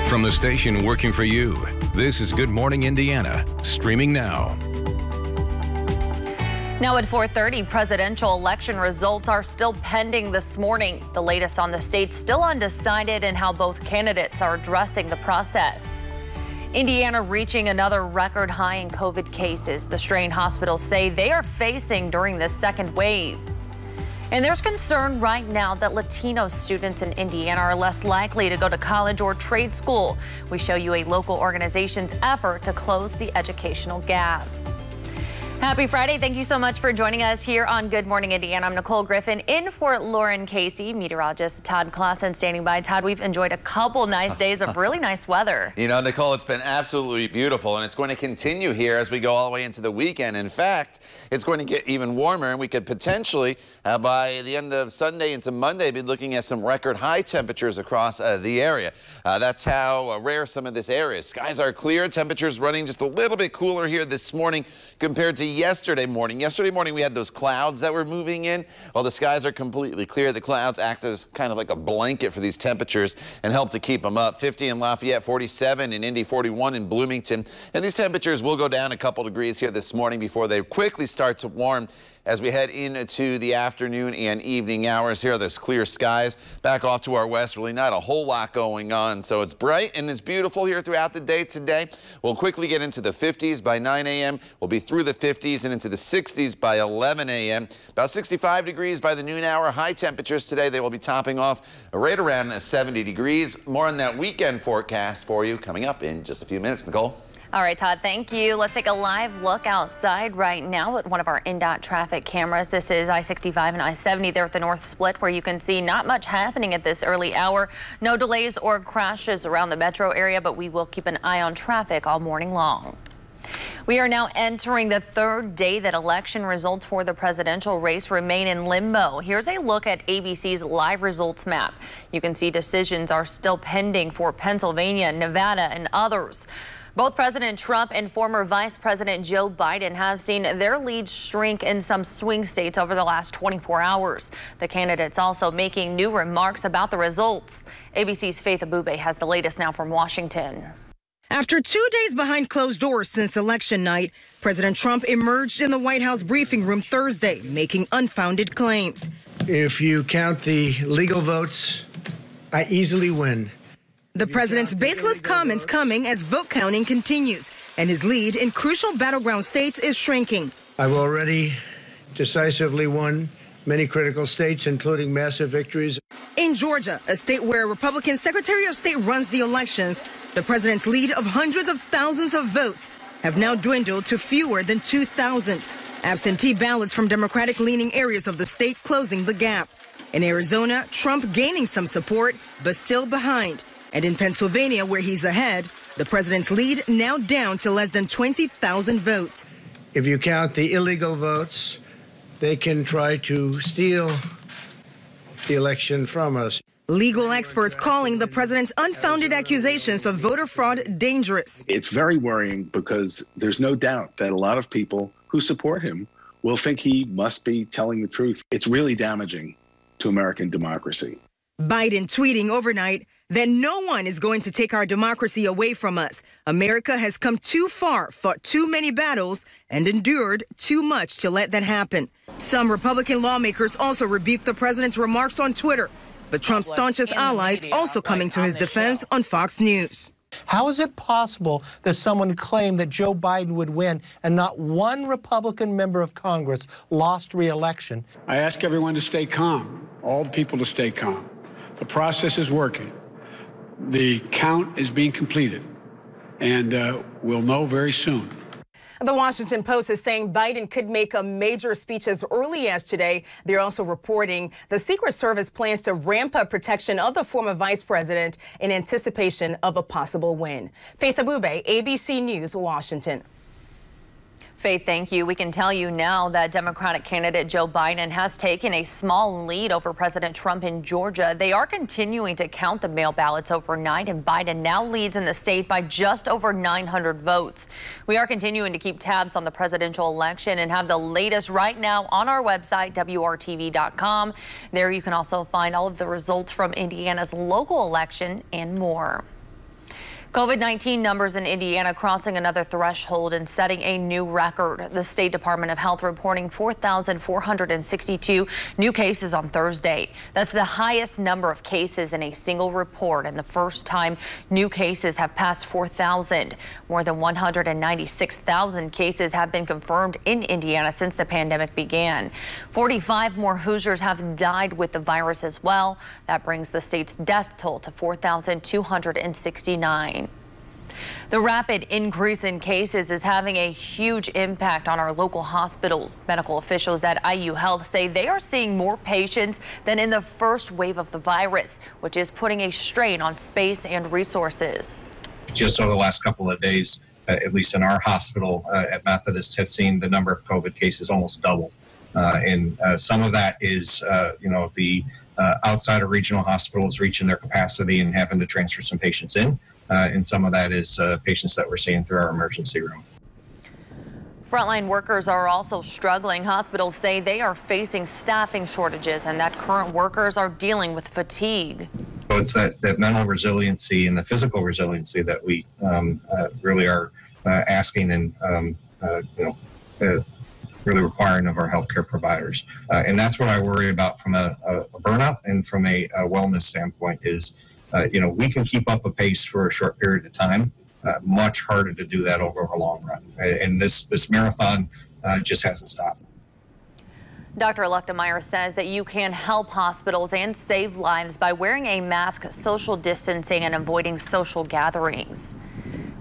From the station working for you, this is Good Morning Indiana, streaming now. Now at 4:30, presidential election results are still pending this morning. The latest on the state still undecided and how both candidates are addressing the process. Indiana reaching another record high in COVID cases. The strain hospitals say they are facing during this second wave. And there's concern right now that Latino students in Indiana are less likely to go to college or trade school. We show you a local organization's effort to close the educational gap. Happy Friday. Thank you so much for joining us here on Good Morning Indiana. I'm Nicole Griffin in for Lauren Casey. Meteorologist Todd Clausen standing by. Todd, we've enjoyed a couple nice days of really nice weather. You know, Nicole, it's been absolutely beautiful, and it's going to continue here as we go all the way into the weekend. In fact, it's going to get even warmer, and we could potentially, by the end of Sunday into Monday, be looking at some record high temperatures across the area. That's how rare some of this area is. Skies are clear. Temperatures running just a little bit cooler here this morning compared to yesterday morning. Yesterday morning we had those clouds that were moving in. Well, the skies are completely clear. The clouds act as kind of like a blanket for these temperatures and help to keep them up. 50 in Lafayette, 47 in Indy, 41 in Bloomington. And these temperatures will go down a couple degrees here this morning before they quickly start to warm as we head into the afternoon and evening hours. Here are those clear skies. Back off to our west, really not a whole lot going on. So it's bright and it's beautiful here throughout the day today. We'll quickly get into the 50s by 9 a.m. We'll be through the 50s and into the 60s by 11 a.m. About 65 degrees by the noon hour. High temperatures today, they will be topping off right around 70 degrees. More on that weekend forecast for you coming up in just a few minutes. Nicole? All right, Todd, thank you. Let's take a live look outside right now at one of our Impd traffic cameras. This is I-65 and I-70 there at the North Split, where you can see not much happening at this early hour. No delays or crashes around the metro area, but we will keep an eye on traffic all morning long. We are now entering the third day that election results for the presidential race remain in limbo. Here's a look at ABC's live results map. You can see decisions are still pending for Pennsylvania, Nevada, and others. Both President Trump and former Vice President Joe Biden have seen their leads shrink in some swing states over the last 24 hours. The candidates also making new remarks about the results. ABC's Faith Abube has the latest now from Washington. After 2 days behind closed doors since election night, President Trump emerged in the White House briefing room Thursday, making unfounded claims. If you count the legal votes, I easily win. The president's baseless comments coming as vote counting continues, and his lead in crucial battleground states is shrinking. I've already decisively won many critical states, including massive victories. In Georgia, a state where Republican Secretary of State runs the elections, the president's lead of hundreds of thousands of votes have now dwindled to fewer than 2,000. Absentee ballots from Democratic-leaning areas of the state closing the gap. In Arizona, Trump gaining some support, but still behind. And in Pennsylvania, where he's ahead, the president's lead now down to less than 20,000 votes. If you count the illegal votes, they can try to steal the election from us. Legal experts calling the president's unfounded accusations of voter fraud dangerous. It's very worrying because there's no doubt that a lot of people who support him will think he must be telling the truth. It's really damaging to American democracy. Biden tweeting overnight that no one is going to take our democracy away from us. America has come too far, fought too many battles, and endured too much to let that happen. Some Republican lawmakers also rebuked the president's remarks on Twitter, but Trump's staunchest allies also coming to his defense on Fox News. How is it possible that someone claimed that Joe Biden would win and not one Republican member of Congress lost re-election? I ask everyone to stay calm, all the people to stay calm. The process is working. The count is being completed, and we'll know very soon. The Washington Post is saying Biden could make a major speech as early as today. They're also reporting the Secret Service plans to ramp up protection of the former vice president in anticipation of a possible win. Faith Abube, ABC News, Washington. Faith, thank you. We can tell you now that Democratic candidate Joe Biden has taken a small lead over President Trump in Georgia. They are continuing to count the mail ballots overnight, and Biden now leads in the state by just over 900 votes. We are continuing to keep tabs on the presidential election and have the latest right now on our website, WRTV.com. There you can also find all of the results from Indiana's local election and more. COVID-19 numbers in Indiana crossing another threshold and setting a new record. The State Department of Health reporting 4,462 new cases on Thursday. That's the highest number of cases in a single report and the first time new cases have passed 4,000. More than 196,000 cases have been confirmed in Indiana since the pandemic began. 45 more Hoosiers have died with the virus as well. That brings the state's death toll to 4,269. The rapid increase in cases is having a huge impact on our local hospitals. Medical officials at IU Health say they are seeing more patients than in the first wave of the virus, which is putting a strain on space and resources. Just over the last couple of days, at least in our hospital at Methodist, have seen the number of COVID cases almost double. And some of that is, the outside of regional hospitals reaching their capacity and having to transfer some patients in. And some of that is patients that we're seeing through our emergency room. Frontline workers are also struggling. Hospitals say they are facing staffing shortages and that current workers are dealing with fatigue. So it's that mental resiliency and the physical resiliency that we really are asking and, really requiring of our healthcare providers. And that's what I worry about from a burnout and from a wellness standpoint is, we can keep up a pace for a short period of time. Much harder to do that over a long run. And this marathon just hasn't stopped. Dr. Elechtemeyer says that you can help hospitals and save lives by wearing a mask, social distancing, and avoiding social gatherings.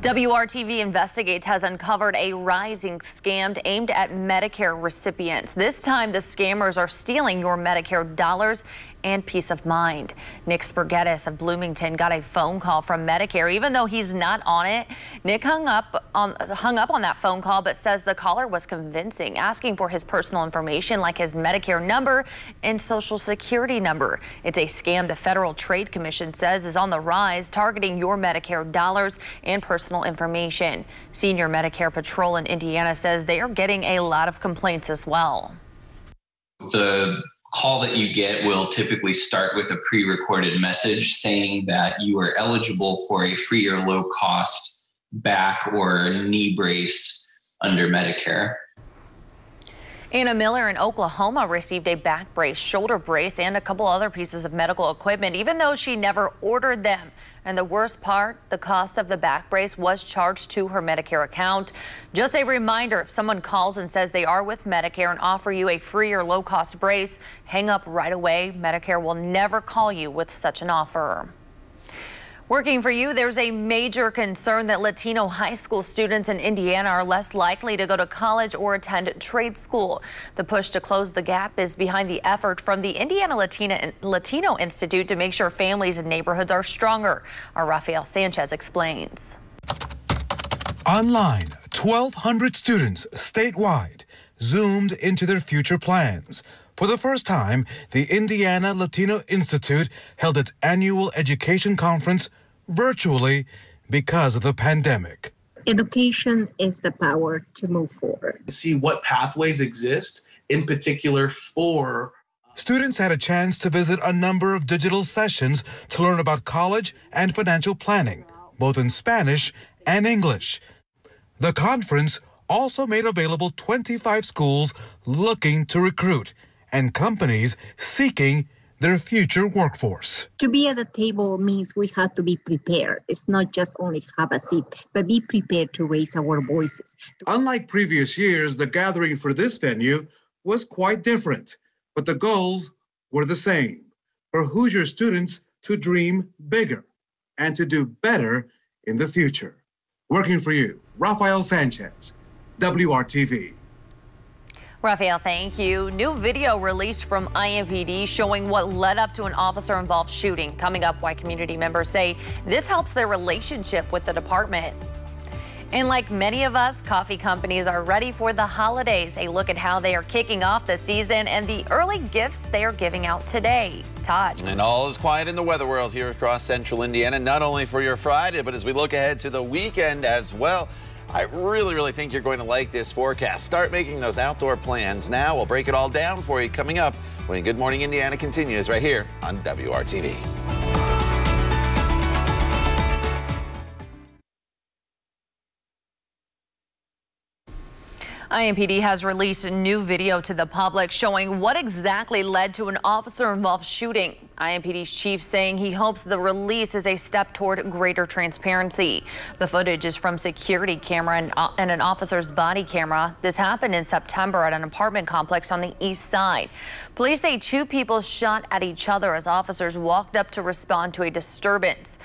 WRTV Investigates has uncovered a rising scam aimed at Medicare recipients. This time, the scammers are stealing your Medicare dollars and peace of mind. Nick Spurgettis of Bloomington got a phone call from Medicare. Even though he's not on it, Nick hung up on that phone call, but says the caller was convincing, asking for his personal information like his Medicare number and social security number. It's a scam the Federal Trade Commission says is on the rise, targeting your Medicare dollars and personal information. Senior Medicare Patrol in Indiana says they are getting a lot of complaints as well. The call that you get will typically start with a pre-recorded message saying that you are eligible for a free or low cost back or knee brace under Medicare. Anna Miller in Oklahoma received a back brace, shoulder brace, and a couple other pieces of medical equipment, even though she never ordered them. And the worst part, the cost of the back brace was charged to her Medicare account. Just a reminder, if someone calls and says they are with Medicare and offer you a free or low-cost brace, hang up right away. Medicare will never call you with such an offer. Working for you, there's a major concern that Latino high school students in Indiana are less likely to go to college or attend trade school. The push to close the gap is behind the effort from the Indiana Latino Institute to make sure families and neighborhoods are stronger. Our Rafael Sanchez explains. Online, 1,200 students statewide zoomed into their future plans. For the first time, the Indiana Latino Institute held its annual education conference virtually because of the pandemic. Education is the power to move forward. See what pathways exist, in particular for... Students had a chance to visit a number of digital sessions to learn about college and financial planning, both in Spanish and English. The conference also made available 25 schools looking to recruit and companies seeking their future workforce. To be at the table means we have to be prepared. It's not just only have a seat, but be prepared to raise our voices. Unlike previous years, the gathering for this venue was quite different, but the goals were the same. For Hoosier students to dream bigger and to do better in the future. Working for you, Rafael Sanchez, WRTV. Rafael, thank you. New video released from Impd showing what led up to an officer-involved shooting. Coming up, why community members say this helps their relationship with the department. And like many of us, coffee companies are ready for the holidays. A look at how they are kicking off the season and the early gifts they are giving out today. Todd. And all is quiet in the weather world here across central Indiana, not only for your Friday, but as we look ahead to the weekend as well. I really think you're going to like this forecast. Start making those outdoor plans now. We'll break it all down for you coming up when Good Morning Indiana continues right here on WRTV. Impd has released a new video to the public showing what exactly led to an officer-involved shooting. Impd's chief saying he hopes the release is a step toward greater transparency. The footage is from security camera and an officer's body camera. This happened in September at an apartment complex on the east side. Police say two people shot at each other as officers walked up to respond to a disturbance.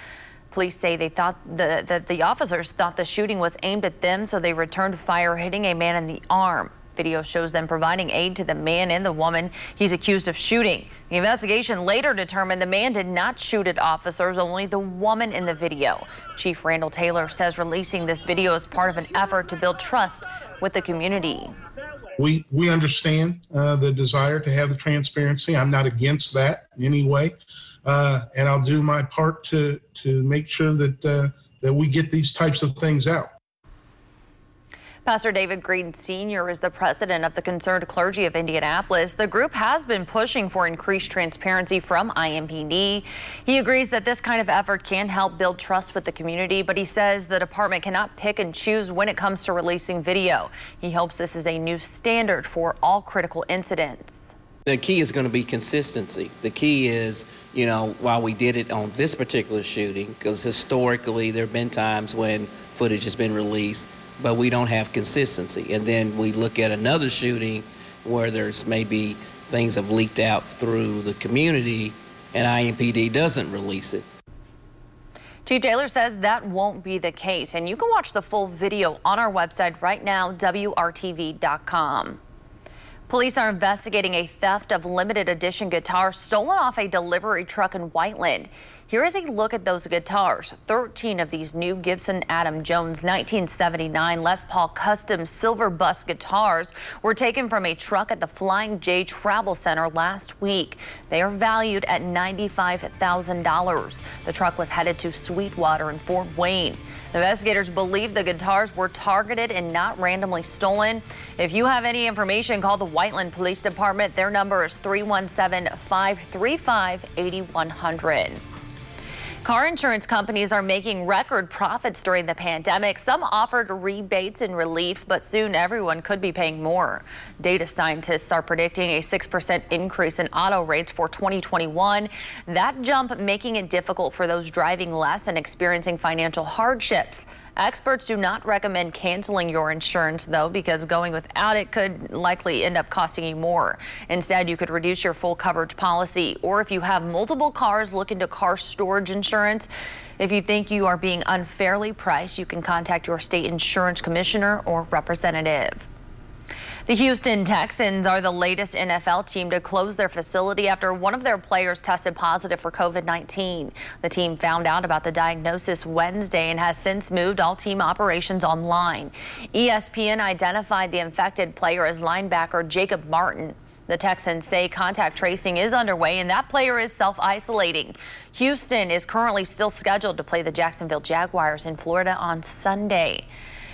Police say they thought that the officers thought the shooting was aimed at them, so they returned fire, hitting a man in the arm. Video shows them providing aid to the man and the woman he's accused of shooting. The investigation later determined the man did not shoot at officers, only the woman in the video. Chief Randall Taylor says releasing this video is part of an effort to build trust with the community. We understand the desire to have the transparency. I'm not against that in any way. And I'll do my part to make sure that we get these types of things out. Pastor David Green Sr. is the president of the Concerned Clergy of Indianapolis. The group has been pushing for increased transparency from Impd. He agrees that this kind of effort can help build trust with the community, but he says the department cannot pick and choose when it comes to releasing video. He hopes this is a new standard for all critical incidents. The key is going to be consistency. The key is, while we did it on this particular shooting, because historically there have been times when footage has been released, but we don't have consistency. And then we look at another shooting where there's maybe things have leaked out through the community and Impd doesn't release it. Chief Taylor says that won't be the case. And you can watch the full video on our website right now, WRTV.com. Police are investigating a theft of limited edition guitars stolen off a delivery truck in Whiteland. Here is a look at those guitars. 13 of these new Gibson Adam Jones 1979 Les Paul Custom Silver Bus guitars were taken from a truck at the Flying J Travel Center last week. They are valued at $95,000. The truck was headed to Sweetwater in Fort Wayne. Investigators believe the guitars were targeted and not randomly stolen. If you have any information, call the Whiteland Police Department. Their number is 317-535-8100. Car insurance companies are making record profits during the pandemic. Some offered rebates and relief, but soon everyone could be paying more. Data scientists are predicting a 6% increase in auto rates for 2021. That jump making it difficult for those driving less and experiencing financial hardships. Experts do not recommend canceling your insurance, though, because going without it could likely end up costing you more. Instead, you could reduce your full coverage policy, or if you have multiple cars, look into car storage insurance. If you think you are being unfairly priced, you can contact your state insurance commissioner or representative. The Houston Texans are the latest NFL team to close their facility after one of their players tested positive for COVID-19. The team found out about the diagnosis Wednesday and has since moved all team operations online. ESPN identified the infected player as linebacker Jacob Martin. The Texans say contact tracing is underway and that player is self-isolating. Houston is currently still scheduled to play the Jacksonville Jaguars in Florida on Sunday.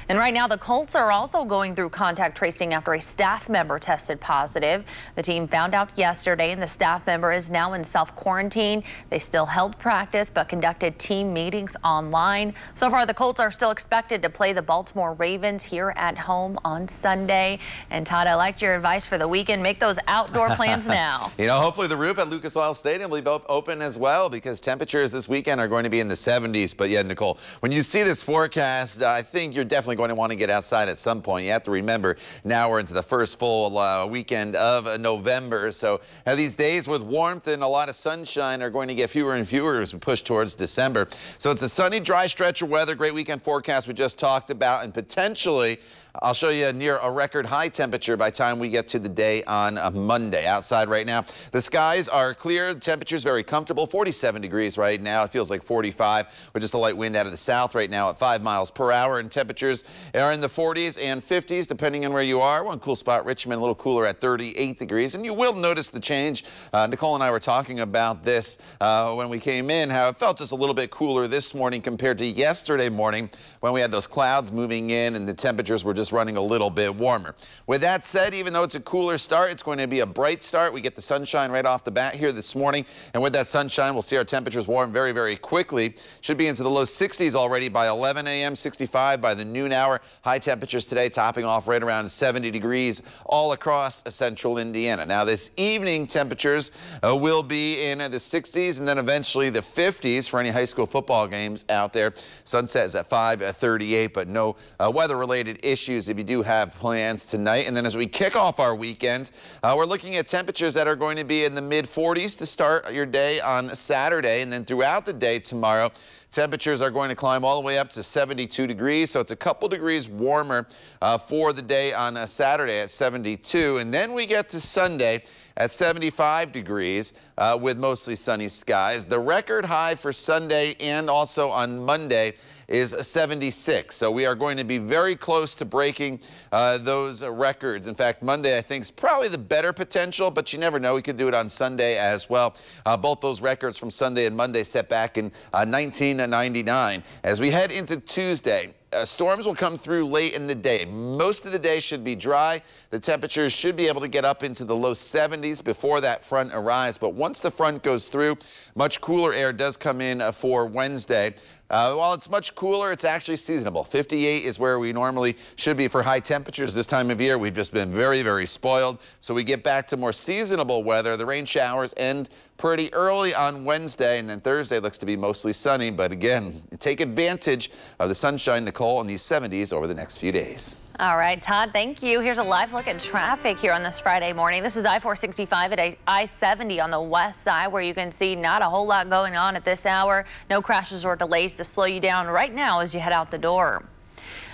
And right now, the Colts are also going through contact tracing after a staff member tested positive. The team found out yesterday, and the staff member is now in self-quarantine. They still held practice, but conducted team meetings online. So far, the Colts are still expected to play the Baltimore Ravens here at home on Sunday. And Todd, I liked your advice for the weekend. Make those outdoor plans now. Hopefully the roof at Lucas Oil Stadium will be open as well, because temperatures this weekend are going to be in the 70s. But yeah, Nicole, when you see this forecast, I think you're definitely going to want to get outside at some point. You have to remember, now we're into the first full weekend of November. So these days with warmth and a lot of sunshine are going to get fewer and fewer as we push towards December. So it's a sunny, dry stretch of weather. Great weekend forecast we just talked about, and potentially I'll show you near a record high temperature by the time we get to the day on Monday. Outside right now, the skies are clear. The temperature's very comfortable, 47 degrees right now. It feels like 45 with just a light wind out of the south right now at 5 miles per hour. And temperatures are in the 40s and 50s depending on where you are. One cool spot, Richmond, a little cooler at 38 degrees. And you will notice the change. Nicole and I were talking about this when we came in, how it felt just a little bit cooler this morning compared to yesterday morning when we had those clouds moving in and the temperatures were just running a little bit warmer. With that said, even though it's a cooler start, it's going to be a bright start. We get the sunshine right off the bat here this morning, and with that sunshine, we'll see our temperatures warm very, very quickly. Should be into the low 60s already by 11 a.m., 65 by the noon hour. High temperatures today topping off right around 70 degrees all across central Indiana. Now this evening temperatures will be in the 60s and then eventually the 50s for any high school football games out there. Sunset is at 5:38, but no weather-related issues if you do have plans tonight. And then as we kick off our weekend, we're looking at temperatures that are going to be in the mid-40s to start your day on Saturday, and then throughout the day tomorrow, temperatures are going to climb all the way up to 72 degrees, so it's a couple degrees warmer for the day on Saturday at 72. And then we get to Sunday at 75 degrees with mostly sunny skies. The record high for Sunday and also on Monday is 76. So we are going to be very close to breaking those records. In fact, Monday, I think, is probably the better potential, but you never know. We could do it on Sunday as well. Both those records from Sunday and Monday set back in 1999. As we head into Tuesday, storms will come through late in the day. Most of the day should be dry. The temperatures should be able to get up into the low 70s before that front arrives. But once the front goes through, much cooler air does come in for Wednesday. While it's much cooler, it's actually seasonable. 58 is where we normally should be for high temperatures this time of year. We've just been very, very spoiled. So we get back to more seasonable weather. The rain showers end pretty early on Wednesday, and then Thursday looks to be mostly sunny. But again, take advantage of the sunshine, Nicole, in these 70s over the next few days. All right, Todd, thank you. Here's a live look at traffic here on this Friday morning. This is I-465 at I-70 on the west side, where you can see not a whole lot going on at this hour. No crashes or delays to slow you down right now as you head out the door.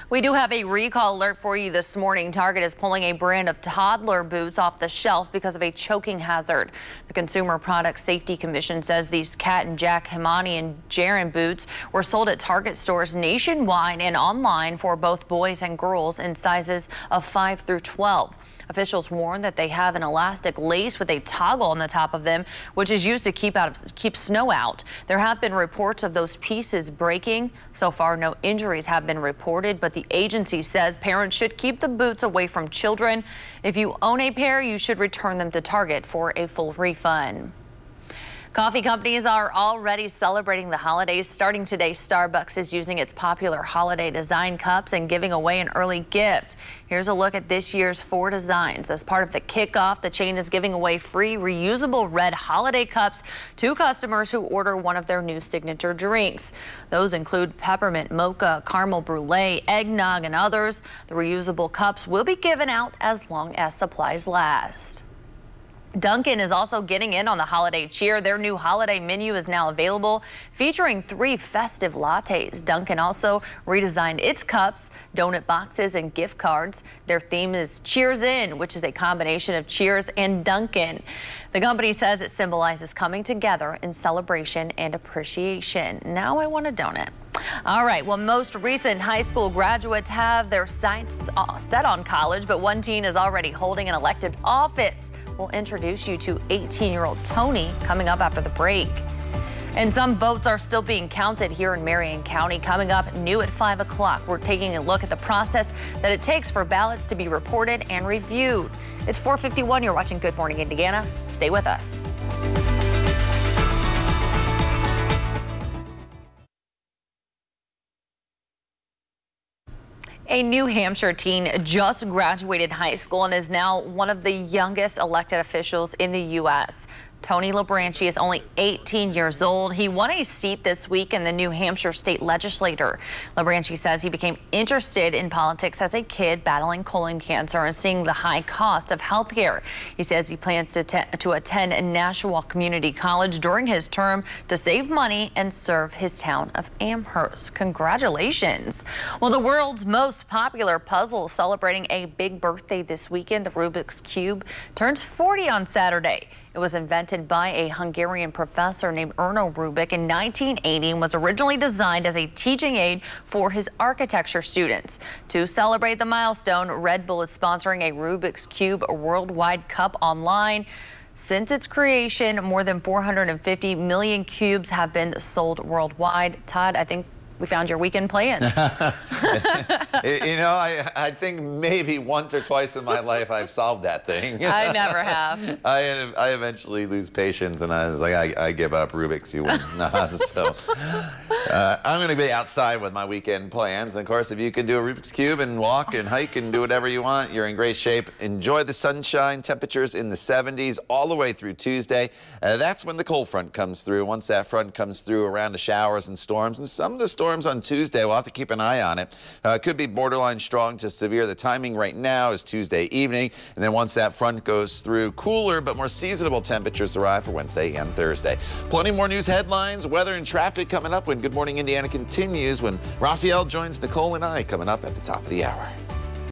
We do have a recall alert for you this morning. Target is pulling a brand of Toddler boots off the shelf because of a choking hazard. The Consumer Product Safety Commission says these Cat and Jack Himani and Jaren boots were sold at Target stores nationwide and online for both boys and girls in sizes of 5 through 12. Officials warn that they have an elastic lace with a toggle on the top of them, which is used to keep snow out. There have been reports of those pieces breaking. So far, no injuries have been reported, but the agency says parents should keep the boots away from children. If you own a pair, you should return them to Target for a full refund. Coffee companies are already celebrating the holidays. Starting today, Starbucks is using its popular holiday design cups and giving away an early gift. Here's a look at this year's 4 designs. As part of the kickoff, the chain is giving away free reusable red holiday cups to customers who order one of their new signature drinks. Those include peppermint mocha, caramel brulee, eggnog, and others. The reusable cups will be given out as long as supplies last. Dunkin' is also getting in on the holiday cheer. Their new holiday menu is now available, featuring 3 festive lattes. Dunkin' also redesigned its cups, donut boxes, and gift cards. Their theme is Cheers In, which is a combination of Cheers and Dunkin'. The company says it symbolizes coming together in celebration and appreciation. Now I want a donut. All right, well, most recent high school graduates have their sights set on college, but one teen is already holding an elected office. We'll introduce you to 18-year-old Tony coming up after the break. And some votes are still being counted here in Marion County. Coming up new at 5 o'clock, we're taking a look at the process that it takes for ballots to be reported and reviewed. It's 4:51. You're watching Good Morning Indiana. Stay with us. A New Hampshire teen just graduated high school and is now one of the youngest elected officials in the U.S. Tony LaBranchi is only 18 years old. He won a seat this week in the New Hampshire state legislature. LaBranchi says he became interested in politics as a kid battling colon cancer and seeing the high cost of health care. He says he plans to attend Nashua Community College during his term to save money and serve his town of Amherst. Congratulations. Well, the world's most popular puzzle celebrating a big birthday this weekend. The Rubik's Cube turns 40 on Saturday. It was invented by a Hungarian professor named Erno Rubik in 1980 and was originally designed as a teaching aid for his architecture students. To celebrate the milestone, Red Bull is sponsoring a Rubik's Cube Worldwide Cup online. Since its creation, more than 450 million cubes have been sold worldwide. Todd, I think we found your weekend plans. You know, I think maybe once or twice in my life I've solved that thing. I never have. I eventually lose patience, and I was like, I give up. Rubik's, you win. So I'm going to be outside with my weekend plans. And of course, if you can do a Rubik's Cube and walk and hike and do whatever you want, you're in great shape. Enjoy the sunshine. Temperatures in the 70s all the way through Tuesday. That's when the cold front comes through. Once that front comes through, around the showers and storms, and some of the storms on Tuesday, we'll have to keep an eye on it. Could be borderline strong to severe. The timing right now is Tuesday evening, and then once that front goes through, cooler but more seasonable temperatures arrive for Wednesday and Thursday. Plenty more news headlines, weather, and traffic coming up when Good Morning Indiana continues, when Raphael joins Nicole and I coming up at the top of the hour.